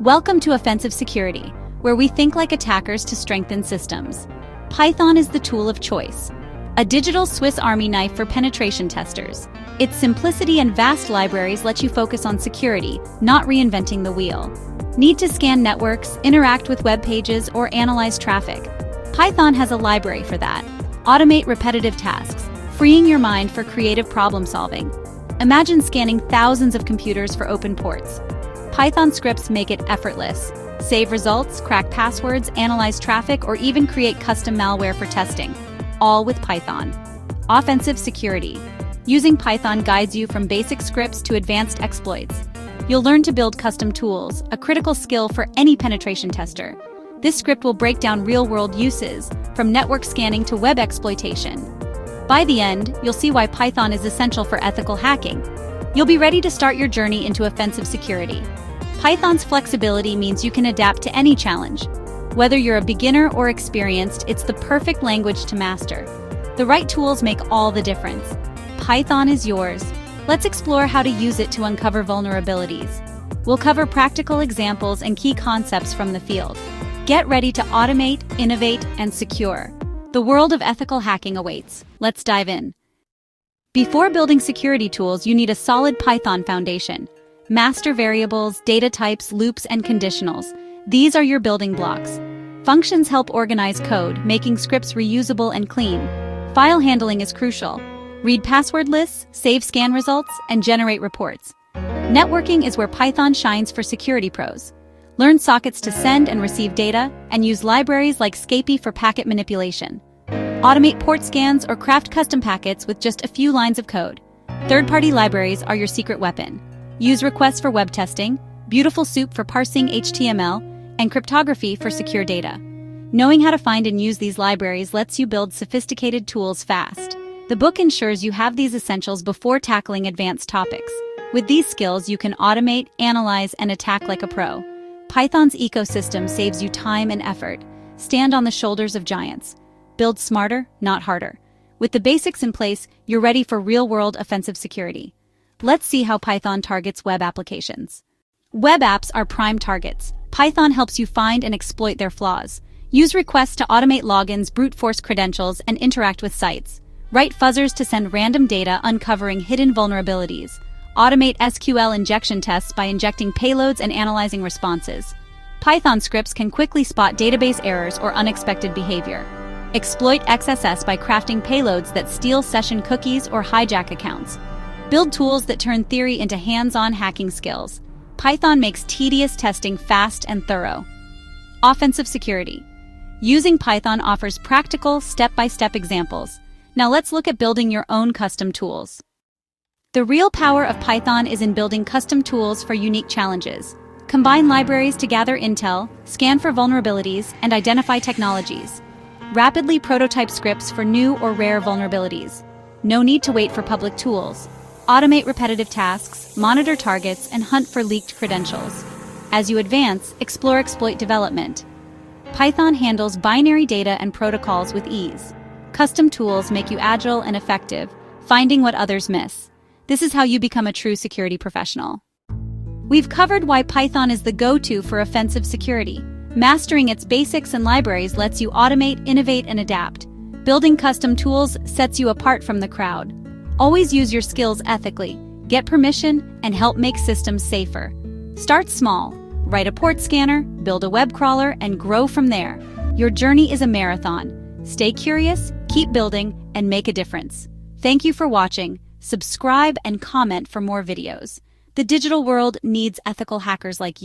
Welcome to Offensive Security, where we think like attackers to strengthen systems. Python is the tool of choice, a digital Swiss Army knife for penetration testers. Its simplicity and vast libraries let you focus on security, not reinventing the wheel. Need to scan networks, interact with web pages, or analyze traffic? Python has a library for that. Automate repetitive tasks, freeing your mind for creative problem solving. Imagine scanning thousands of computers for open ports. Python scripts make it effortless. Save results, crack passwords, analyze traffic, or even create custom malware for testing, all with Python. Offensive security. Using Python guides you from basic scripts to advanced exploits. You'll learn to build custom tools, a critical skill for any penetration tester. This script will break down real-world uses, from network scanning to web exploitation. By the end, you'll see why Python is essential for ethical hacking. You'll be ready to start your journey into offensive security. Python's flexibility means you can adapt to any challenge. Whether you're a beginner or experienced, it's the perfect language to master. The right tools make all the difference. Python is yours. Let's explore how to use it to uncover vulnerabilities. We'll cover practical examples and key concepts from the field. Get ready to automate, innovate, and secure. The world of ethical hacking awaits. Let's dive in. Before building security tools, you need a solid Python foundation. Master variables, data types, loops, and conditionals. These are your building blocks. Functions help organize code, making scripts reusable and clean. File handling is crucial. Read password lists, save scan results, and generate reports. Networking is where Python shines for security pros. Learn sockets to send and receive data, and use libraries like Scapy for packet manipulation. Automate port scans or craft custom packets with just a few lines of code. Third-party libraries are your secret weapon. Use requests for web testing, Beautiful Soup for parsing HTML, and cryptography for secure data. Knowing how to find and use these libraries lets you build sophisticated tools fast. The book ensures you have these essentials before tackling advanced topics. With these skills, you can automate, analyze, and attack like a pro. Python's ecosystem saves you time and effort. Stand on the shoulders of giants. Build smarter, not harder. With the basics in place, you're ready for real-world offensive security. Let's see how Python targets web applications. Web apps are prime targets. Python helps you find and exploit their flaws. Use requests to automate logins, brute force credentials, and interact with sites. Write fuzzers to send random data uncovering hidden vulnerabilities. Automate SQL injection tests by injecting payloads and analyzing responses. Python scripts can quickly spot database errors or unexpected behavior. Exploit XSS by crafting payloads that steal session cookies or hijack accounts. Build tools that turn theory into hands-on hacking skills. Python makes tedious testing fast and thorough. Offensive security. Using Python offers practical, step-by-step examples. Now let's look at building your own custom tools. The real power of Python is in building custom tools for unique challenges. Combine libraries to gather intel, scan for vulnerabilities, and identify technologies. Rapidly prototype scripts for new or rare vulnerabilities. No need to wait for public tools. Automate repetitive tasks, monitor targets, and hunt for leaked credentials. As you advance, explore exploit development. Python handles binary data and protocols with ease. Custom tools make you agile and effective, finding what others miss. This is how you become a true security professional. We've covered why Python is the go-to for offensive security. Mastering its basics and libraries lets you automate, innovate, and adapt. Building custom tools sets you apart from the crowd. Always use your skills ethically, get permission, and help make systems safer. Start small. Write a port scanner, build a web crawler, and grow from there. Your journey is a marathon. Stay curious, keep building, and make a difference. Thank you for watching. Subscribe and comment for more videos. The digital world needs ethical hackers like you.